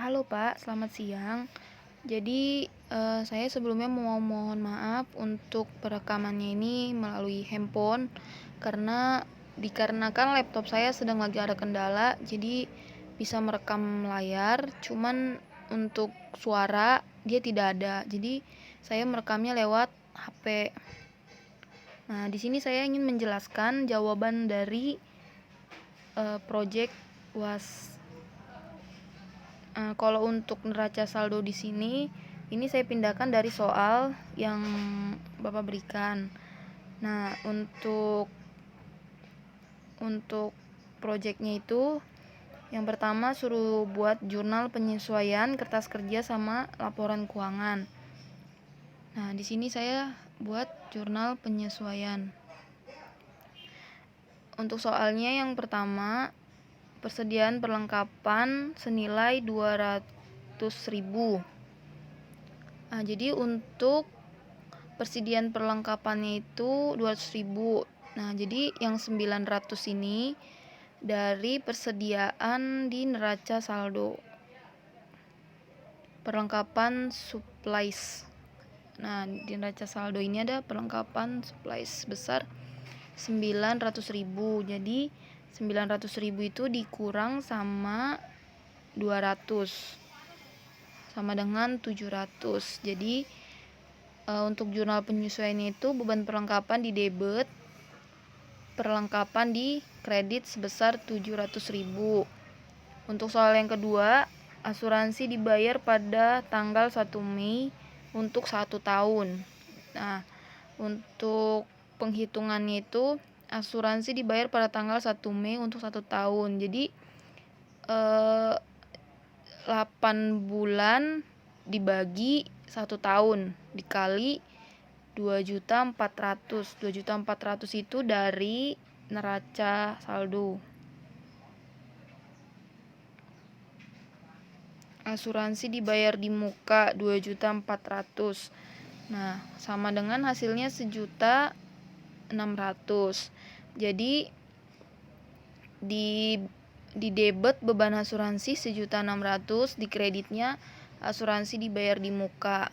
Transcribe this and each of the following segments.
Halo Pak, selamat siang. Jadi saya sebelumnya mau mohon maaf untuk perekamannya ini melalui handphone karena dikarenakan laptop saya sedang lagi ada kendala, jadi bisa merekam layar, cuman untuk suara dia tidak ada. Jadi saya merekamnya lewat HP. Nah, di sini saya ingin menjelaskan jawaban dari project UAS. Kalau untuk neraca saldo di sini, ini saya pindahkan dari soal yang Bapak berikan. Nah, untuk proyeknya itu yang pertama suruh buat jurnal penyesuaian kertas kerja sama laporan keuangan. Nah, di sini saya buat jurnal penyesuaian. Untuk soalnya yang pertama, persediaan perlengkapan senilai 200.000. Nah, jadi untuk persediaan perlengkapannya itu 200.000. Nah, jadi yang 900 ini dari persediaan di neraca saldo. Perlengkapan supplies. Nah, di neraca saldo ini ada perlengkapan supplies sebesar 900.000. Jadi 900.000 itu dikurang sama 200 sama dengan 700. Jadi untuk jurnal penyesuaiannya itu beban perlengkapan di debit, perlengkapan di kredit sebesar 700.000. Untuk soal yang kedua, asuransi dibayar pada tanggal 1 Mei untuk 1 tahun. Nah, untuk penghitungannya itu asuransi dibayar pada tanggal 1 Mei untuk 1 tahun. Jadi 8 bulan dibagi 1 tahun dikali 2.400.000. 2.400.000 itu dari neraca saldo. Asuransi dibayar di muka 2.400.000. Nah, sama dengan hasilnya 1.600.000. Jadi di debit beban asuransi 1.600.000, di kreditnya asuransi dibayar di muka.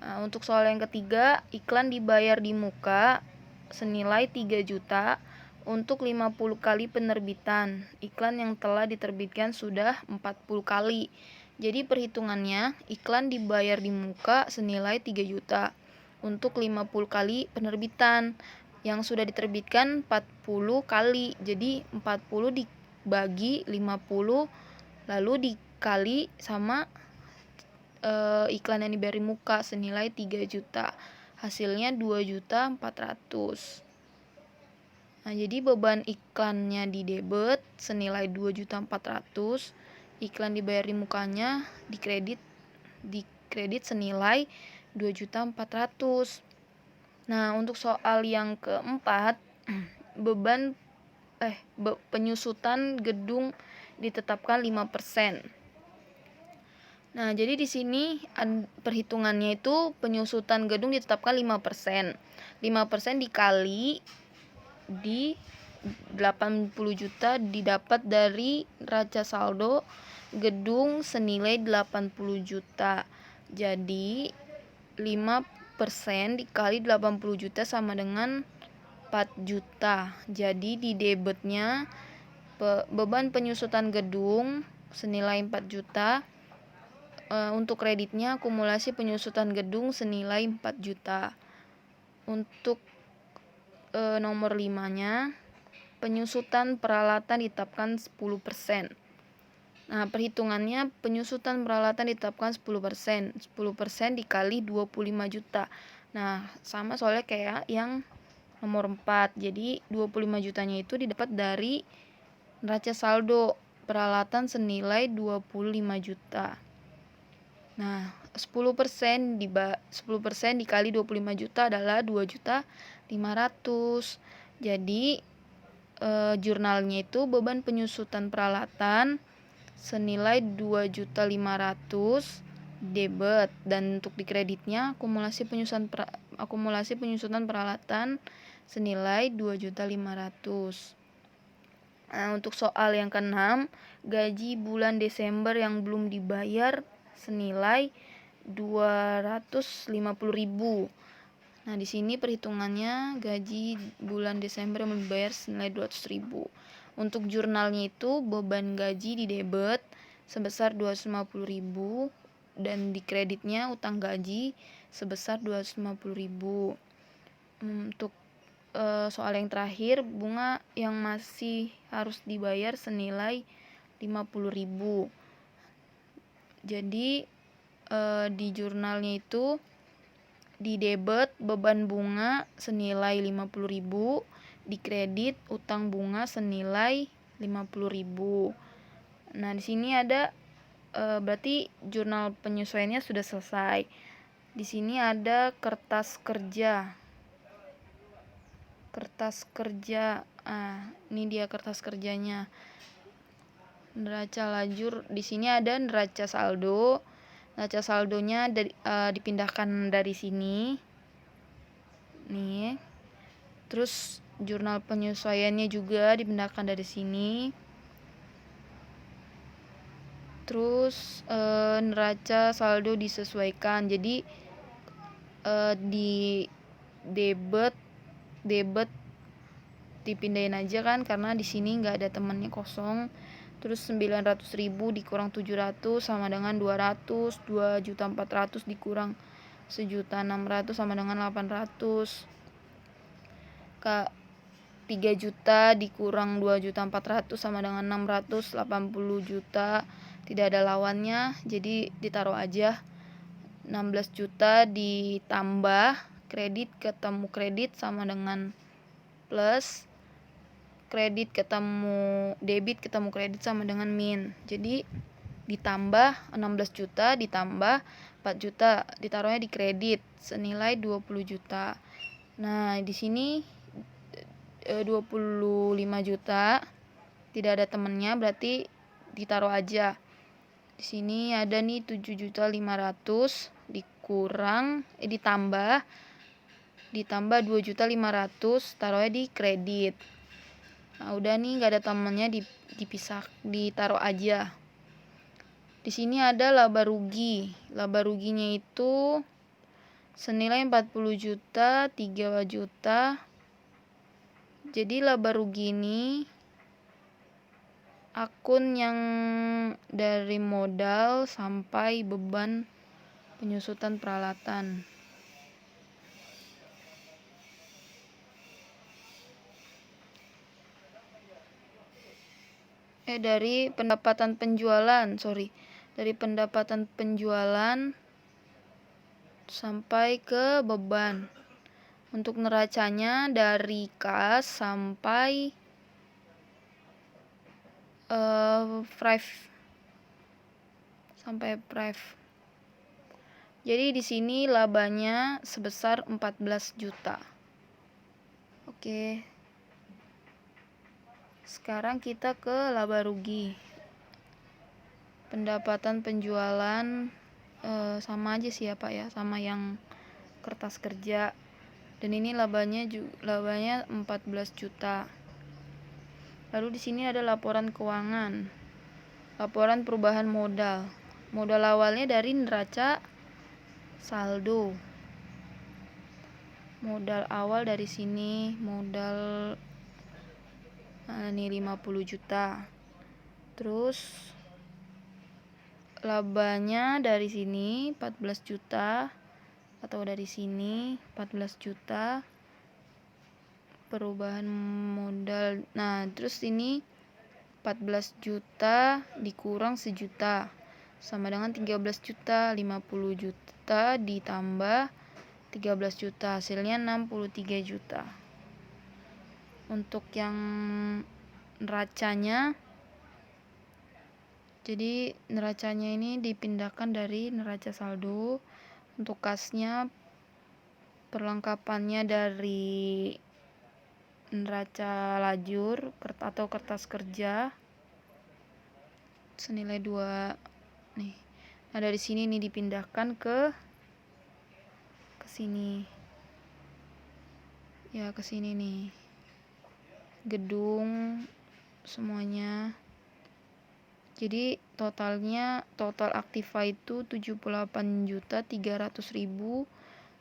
Nah, untuk soal yang ketiga, iklan dibayar di muka senilai 3 juta untuk 50 kali penerbitan. Iklan yang telah diterbitkan sudah 40 kali. Jadi perhitungannya, iklan dibayar di muka senilai 3 juta untuk 50 kali penerbitan. Yang sudah diterbitkan 40 kali. Jadi 40 dibagi 50 lalu dikali sama iklan yang dibayar di muka senilai 3 juta. Hasilnya 2.400.000. Nah, jadi beban iklannya di debit senilai 2.400.000, iklan dibayar di mukanya di kredit senilai 2.400.000. Nah, untuk soal yang keempat, beban penyusutan gedung ditetapkan 5%. Nah, jadi di sini perhitungannya itu penyusutan gedung ditetapkan 5%. 5% dikali di 80 juta didapat dari neraca saldo gedung senilai 80 juta. Jadi 5% dikali 80 juta sama dengan 4 juta. Jadi di debitnya beban penyusutan gedung senilai 4 juta. Untuk kreditnya akumulasi penyusutan gedung senilai 4 juta. Untuk nomor 5-nya, penyusutan peralatan ditetapkan 10%. Nah, perhitungannya penyusutan peralatan ditetapkan 10%. 10% dikali 25 juta. Nah, sama soalnya kayak yang nomor 4. Jadi 25 jutanya itu didapat dari neraca saldo peralatan senilai 25 juta. Nah, 10% dikali 25 juta adalah 2.500.000. Jadi jurnalnya itu beban penyusutan peralatan senilai 2.500.000 debit, dan untuk di kreditnya akumulasi penyusutan peralatan senilai 2.500.000. Nah, untuk soal yang ke-6, gaji bulan Desember yang belum dibayar senilai 250.000. Nah, di sini perhitungannya gaji bulan Desember yang belum dibayar senilai 200.000. Untuk jurnalnya itu beban gaji di debit sebesar 250.000 dan di kreditnya utang gaji sebesar 250.000. Untuk soal yang terakhir, bunga yang masih harus dibayar senilai 50.000. Jadi di jurnalnya itu di debit beban bunga senilai 50.000, di kredit utang bunga senilai 50.000. Nah, di sini ada berarti jurnal penyesuaiannya sudah selesai. Di sini ada kertas kerja. Ini dia kertas kerjanya. Neraca lajur, di sini ada neraca saldo. Neraca saldonya dipindahkan dari sini. Nih. Terus jurnal penyesuaiannya juga dipindahkan dari sini. Terus neraca saldo disesuaikan. Jadi di debit dipindahin aja kan, karena di sini nggak ada temennya kosong. Terus 900.000 dikurang 700 sama dengan 200. 2.400.000 dikurang 1.600.000 sama dengan 800. 3 juta dikurang 2.400.000 sama dengan 680 juta. Tidak ada lawannya, jadi ditaruh aja. 16 juta ditambah kredit ketemu kredit sama dengan plus, kredit ketemu debit ketemu kredit sama dengan min. Jadi ditambah 16 juta ditambah 4 juta ditaruhnya di kredit senilai 20 juta. Nah, di sini 25 juta tidak ada temennya, berarti ditaruh aja. Di sini ada nih 7.500.000 dikurang ditambah 2.500.000 taruhnya di kredit. Nah, udah nih nggak ada temennya, dipisah, ditaruh aja. Di sini ada laba rugi. Laba ruginya itu senilai 40 juta, 3 juta. Jadi laba rugi ini akun yang dari modal sampai beban penyusutan peralatan. Dari pendapatan penjualan sampai ke beban. Untuk neracanya dari kas sampai prive. Jadi di sini labanya sebesar 14 juta. Oke. Sekarang kita ke laba rugi. Pendapatan penjualan sama aja sih ya Pak ya, sama yang kertas kerja. Dan ini labanya 14 juta. Lalu di sini ada laporan keuangan. Laporan perubahan modal. Modal awalnya dari neraca saldo. Modal awal dari sini modal ini 50 juta. Terus labanya dari sini 14 juta atau dari sini 14 juta. Perubahan modal. Nah, terus ini 14 juta dikurang sejuta sama dengan 13 juta. 50 juta ditambah 13 juta hasilnya 63 juta. Untuk yang neracanya, jadi neracanya ini dipindahkan dari neraca saldo. Untuk kasnya perlengkapannya dari neraca lajur atau kertas kerja senilai 2 nih. Nah, dari sini nih dipindahkan ke sini. Ya, ke sini nih. Gedung semuanya. Jadi total aktiva itu 78.300.000.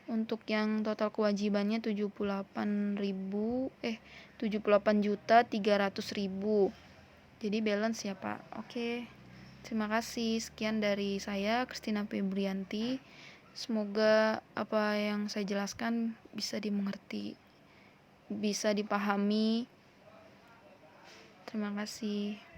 Untuk yang total kewajibannya 78.300.000. Jadi balance ya Pak. Oke. Terima kasih. Sekian dari saya, Christina Febrianti. Semoga apa yang saya jelaskan bisa dimengerti, bisa dipahami. Terima kasih.